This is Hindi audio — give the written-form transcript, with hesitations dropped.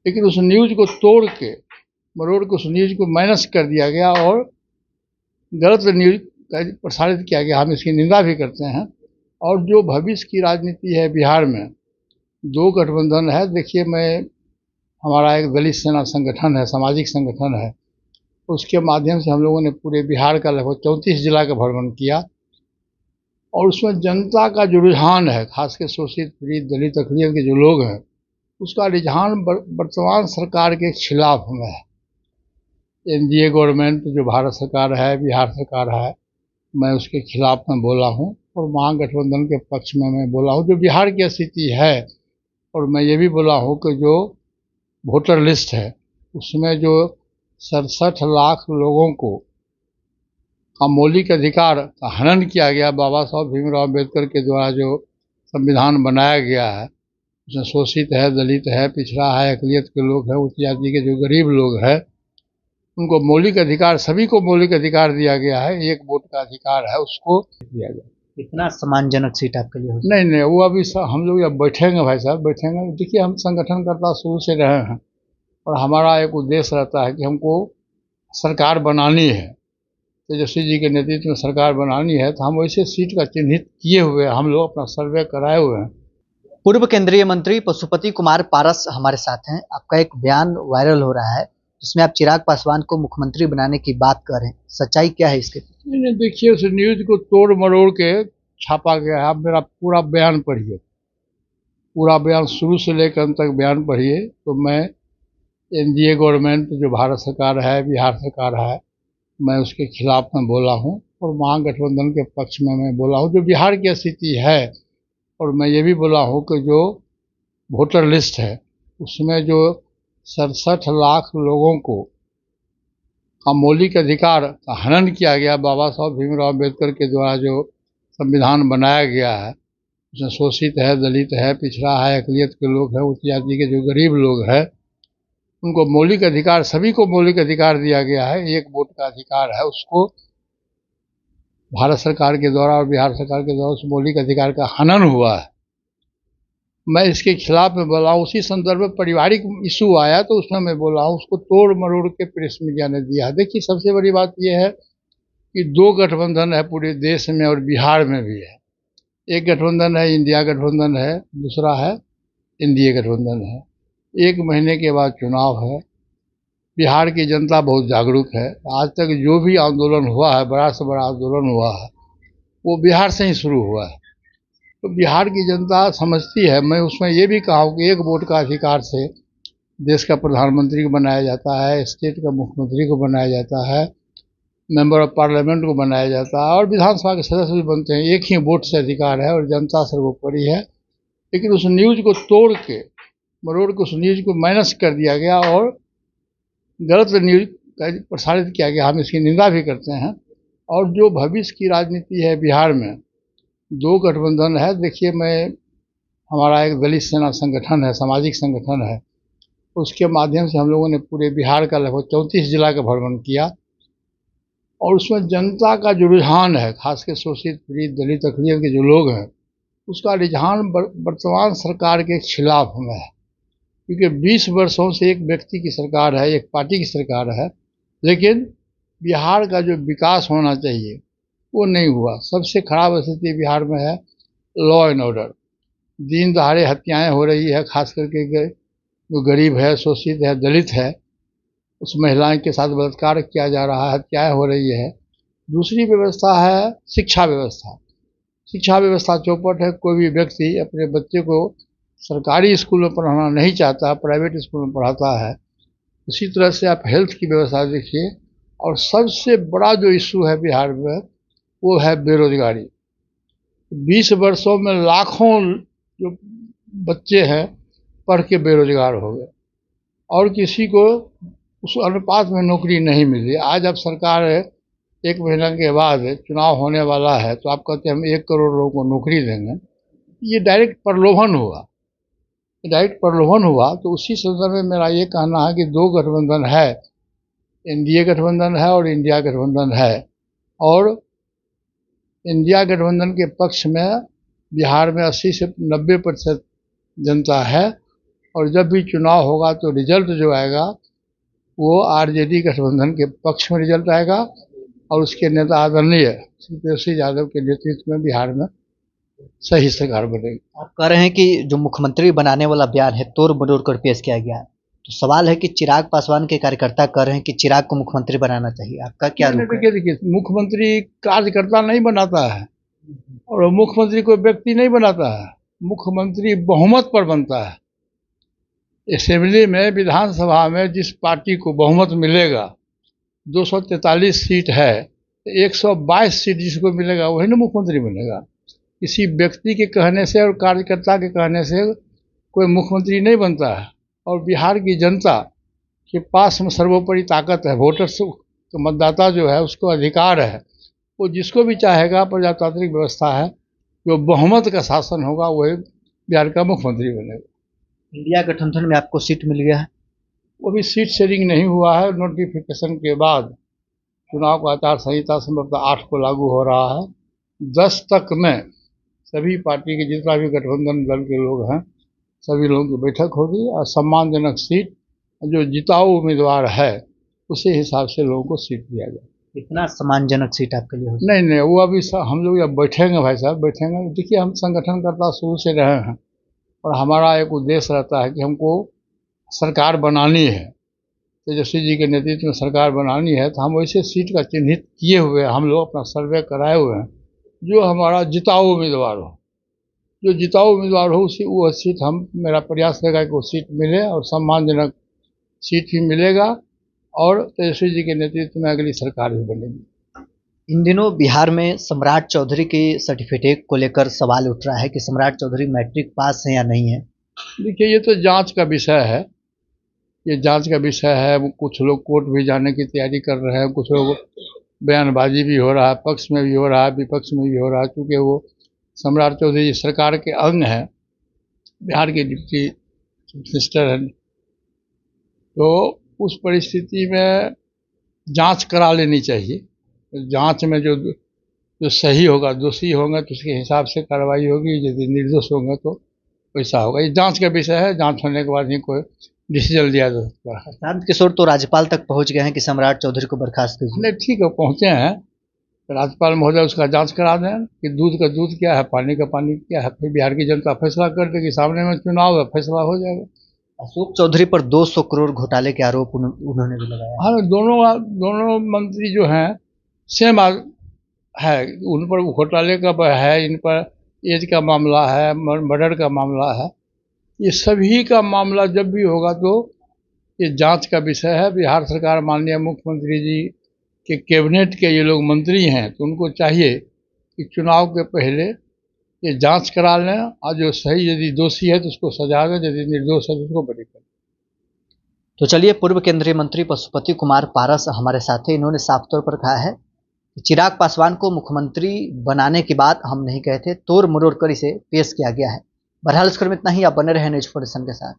लेकिन उस न्यूज़ को तोड़ के मरोड़ के उस न्यूज़ को माइनस कर दिया गया और गलत न्यूज़ प्रसारित किया गया। हम इसकी निंदा भी करते हैं। और जो भविष्य की राजनीति है बिहार में, दो गठबंधन है। देखिए, हमारा एक दलित सेना संगठन है, सामाजिक संगठन है, उसके माध्यम से हम लोगों ने पूरे बिहार का लगभग 34 जिला का भ्रमण किया और उसमें जनता का जो रुझान है, खासकर शोषित पीड़ित दलित अकलियत के जो लोग हैं, उसका रुझान वर्तमान सरकार के खिलाफ में है। एनडीए गवर्नमेंट जो भारत सरकार है, बिहार सरकार है, मैं उसके खिलाफ में बोला हूँ और महागठबंधन के पक्ष में मैं बोला हूँ जो बिहार की स्थिति है। और मैं ये भी बोला हूँ कि जो वोटर लिस्ट है उसमें जो 67 लाख लोगों को का मौलिक अधिकार का हनन किया गया, बाबा साहब भीमराव अम्बेडकर के द्वारा जो संविधान बनाया गया है, उसमें शोषित है, दलित है, पिछड़ा है, अकलियत के लोग हैं, उच्च जाति के जो गरीब लोग हैं, उनको मौलिक अधिकार, सभी को मौलिक अधिकार दिया गया है। एक वोट का अधिकार है, उसको दिया गया। इतना सम्मानजनक सीट आपके लिए हो? नहीं, वो अभी हम लोग जब बैठेंगे, भाई साहब बैठेंगे। देखिए, हम संगठनकर्ता शुरू से रहे हैं और हमारा एक उद्देश्य रहता है कि हमको सरकार बनानी है, तेजस्वी जी के नेतृत्व में सरकार बनानी है। तो हम वैसे सीट का चिन्हित किए हुए, हम लोग अपना सर्वे कराए हुए हैं। पूर्व केंद्रीय मंत्री पशुपति कुमार पारस हमारे साथ हैं। आपका एक बयान वायरल हो रहा है जिसमें आप चिराग पासवान को मुख्यमंत्री बनाने की बात कर रहे हैं, सच्चाई क्या है इसके? नहीं, देखिए, उस न्यूज़ को तोड़ मरोड़ के छापा गया है। आप मेरा पूरा बयान पढ़िए, पूरा बयान शुरू से लेकर अंत तक बयान पढ़िए। तो मैं एनडीए गवर्नमेंट जो भारत सरकार है, बिहार सरकार है, मैं उसके खिलाफ में बोला हूँ और महागठबंधन के पक्ष में मैं बोला हूँ जो बिहार की स्थिति है। और मैं ये भी बोला हूँ कि जो वोटर लिस्ट है उसमें जो 67 लाख लोगों को का मौलिक अधिकार का हनन किया गया, बाबा साहब भीमराव अम्बेडकर के द्वारा जो संविधान बनाया गया है, उसमें शोषित है, दलित है, पिछड़ा है, अकलियत के लोग हैं, उच्च जाति के जो गरीब लोग हैं, उनको मौलिक अधिकार, सभी को मौलिक अधिकार दिया गया है। एक वोट का अधिकार है, उसको भारत सरकार के द्वारा और बिहार सरकार के द्वारा उस मौलिक अधिकार का हनन हुआ है। मैं इसके खिलाफ में बोला हूँ। उसी संदर्भ में पारिवारिक इशू आया तो उसमें मैं बोला हूँ, उसको तोड़ मरोड़ के प्रेस मीडिया ने दिया। देखिए, सबसे बड़ी बात यह है कि दो गठबंधन है पूरे देश में और बिहार में भी है। एक गठबंधन है इंडिया गठबंधन है, दूसरा है एनडीए गठबंधन है। 1 महीने के बाद चुनाव है। बिहार की जनता बहुत जागरूक है। आज तक जो भी आंदोलन हुआ है, बड़ा से बड़ा आंदोलन हुआ है, वो बिहार से ही शुरू हुआ है। तो बिहार की जनता समझती है। मैं उसमें ये भी कहा हूँ कि एक वोट का अधिकार से देश का प्रधानमंत्री को बनाया जाता है, स्टेट का मुख्यमंत्री को बनाया जाता है, मेंबर ऑफ पार्लियामेंट को बनाया जाता है और विधानसभा के सदस्य भी बनते हैं। एक ही वोट से अधिकार है और जनता सर्वोपरि है। लेकिन उस न्यूज़ को तोड़ के मरोड़ के उस न्यूज़ को माइनस कर दिया गया और गलत न्यूज़ प्रसारित किया गया। हम इसकी निंदा भी करते हैं। और जो भविष्य की राजनीति है बिहार में, दो गठबंधन है। देखिए, हमारा एक दलित सेना संगठन है, सामाजिक संगठन है, उसके माध्यम से हम लोगों ने पूरे बिहार का लगभग 34 जिला का भ्रमण किया और उसमें जनता का जो रुझान है, खासकर शोषित पीड़ित दलित अकलियत के जो लोग हैं, उसका रुझान वर्तमान सरकार के खिलाफ में है। क्योंकि 20 वर्षों से एक व्यक्ति की सरकार है, एक पार्टी की सरकार है, लेकिन बिहार का जो विकास होना चाहिए वो नहीं हुआ। सबसे खराब स्थिति बिहार में है लॉ एंड ऑर्डर। दिन दहाड़े हत्याएं हो रही है, खास करके जो गरीब है, शोषित है, दलित है, उस महिलाएं के साथ बलात्कार किया जा रहा है, हत्याएं हो रही है। दूसरी व्यवस्था है शिक्षा व्यवस्था। शिक्षा व्यवस्था चौपट है। कोई भी व्यक्ति अपने बच्चे को सरकारी स्कूल में पढ़ाना नहीं चाहता, प्राइवेट स्कूल में पढ़ाता है। उसी तरह से आप हेल्थ की व्यवस्था देखिए। और सबसे बड़ा जो इशू है बिहार में वो है बेरोजगारी। 20 वर्षों में लाखों जो बच्चे हैं पढ़ के बेरोजगार हो गए और किसी को उस अनुपात में नौकरी नहीं मिली। आज अब सरकार 1 महीना के बाद चुनाव होने वाला है तो आप कहते हैं हम 1 करोड़ लोगों को नौकरी देंगे। ये डायरेक्ट प्रलोभन हुआ, डायरेक्ट प्रलोभन हुआ। तो उसी संदर्भ में मेरा ये कहना है कि दो गठबंधन है, एनडीए गठबंधन है और इंडिया गठबंधन है। और इंडिया गठबंधन के पक्ष में बिहार में 80 से 90% जनता है और जब भी चुनाव होगा तो रिजल्ट जो आएगा वो आरजेडी गठबंधन के पक्ष में रिजल्ट आएगा और उसके नेता आदरणीय श्री तेजस्वी यादव के नेतृत्व में बिहार में सही सरकार बनेगी। आप कह रहे हैं कि जो मुख्यमंत्री बनाने वाला बयान है तोड़ मरोड़ कर पेश किया गया है, तो सवाल है कि चिराग पासवान के कार्यकर्ता कह रहे हैं कि चिराग को मुख्यमंत्री बनाना चाहिए, आपका क्या रुख है? देखिए मुख्यमंत्री कार्यकर्ता नहीं बनाता है और मुख्यमंत्री कोई व्यक्ति नहीं बनाता है, मुख्यमंत्री बहुमत पर बनता है। असेंबली में विधानसभा में जिस पार्टी को बहुमत मिलेगा, 243 सीट है, 122 सीट जिसको मिलेगा वही ना मुख्यमंत्री बनेगा। किसी व्यक्ति के कहने से और कार्यकर्ता के कहने से कोई मुख्यमंत्री नहीं बनता है। और बिहार की जनता के पास में सर्वोपरि ताकत है, वोटर्स मतदाता जो है उसको अधिकार है, वो जिसको भी चाहेगा, प्रजातांत्रिक व्यवस्था है, जो बहुमत का शासन होगा वही बिहार का मुख्यमंत्री बनेगा। इंडिया गठबंधन में आपको सीट मिल गया है? वो भी सीट शेयरिंग नहीं हुआ है। नोटिफिकेशन के बाद चुनाव का आचार संहिता संभवतः 8 को लागू हो रहा है। 10 तक में सभी पार्टी के जितना भी गठबंधन दल के लोग हैं सभी लोगों की बैठक होगी और सम्मानजनक सीट जो जिताऊ उम्मीदवार है उसी हिसाब से लोगों को सीट दिया जाए। कितना सम्मानजनक सीट आपके लिए होगी? नहीं वो अभी हम लोग जब बैठेंगे भाई साहब बैठेंगे। देखिए हम संगठनकर्ता शुरू से रहे हैं और हमारा एक उद्देश्य रहता है कि हमको सरकार बनानी है, तेजस्वी जी के नेतृत्व में सरकार बनानी है। तो हम वैसे सीट का चिन्हित किए हुए हैं, हम लोग अपना सर्वे कराए हुए हैं, जो हमारा जिताऊ उम्मीदवार हो, जो जिताऊ उम्मीदवार हो उसी वो सीट हम मेरा प्रयास रहेगा कि वो सीट मिले और सम्मानजनक सीट भी मिलेगा और तेजस्वी जी के नेतृत्व में अगली सरकार भी बनेगी। इन दिनों बिहार में सम्राट चौधरी के सर्टिफिकेट को लेकर सवाल उठ रहा है कि सम्राट चौधरी मैट्रिक पास है या नहीं है। देखिए ये तो जांच का विषय है, ये जांच का विषय है। कुछ लोग कोर्ट भी जाने की तैयारी कर रहे हैं, कुछ लोग बयानबाजी भी हो रहा है, पक्ष में भी हो रहा है, विपक्ष में भी हो रहा है। क्योंकि वो सम्राट चौधरी सरकार के अंग हैं, बिहार के डिप्टी चीफ मिनिस्टर हैं, तो उस परिस्थिति में जांच करा लेनी चाहिए। जांच में जो सही होगा, दोषी होंगे तो उसके हिसाब से कार्रवाई होगी, यदि निर्दोष होंगे तो वैसा होगा। ये जांच का विषय है, जांच होने के बाद ही कोई डिसीजन लिया जा सकता है। प्रशांत किशोर तो राज्यपाल तक पहुंच गए हैं कि सम्राट चौधरी को बर्खास्त कीजिए। नहीं ठीक है, पहुँचे हैं, राज्यपाल महोदय उसका जांच करा दें कि दूध का दूध क्या है, पानी का पानी क्या है, फिर बिहार की जनता फैसला कर देगी। सामने में चुनाव है, फैसला हो जाएगा। अशोक चौधरी पर 200 करोड़ घोटाले के आरोप उन्होंने भी लगाया। हाँ, दोनों मंत्री जो हैं सेम है, उन पर घोटाले का है, इन पर एज का मामला है, मर्डर का मामला है। ये सभी का मामला जब भी होगा तो ये जांच का विषय है। बिहार सरकार माननीय मुख्यमंत्री जी के कैबिनेट के ये लोग मंत्री हैं, तो उनको चाहिए कि चुनाव के पहले ये जांच करा लें और जो सही, यदि दोषी है तो उसको सजा दें, यदि निर्दोष है तो उसको बरी करें। तो चलिए, पूर्व केंद्रीय मंत्री पशुपति कुमार पारस हमारे साथ हैं। इन्होंने साफ तौर पर कहा है कि चिराग पासवान को मुख्यमंत्री बनाने की बात हम नहीं कहते, तोड़ मरोड़ कर इसे पेश किया गया है। बहरहाल इस क्रम में इतना ही। आप बने रहे न्यूज़ 47 के साथ।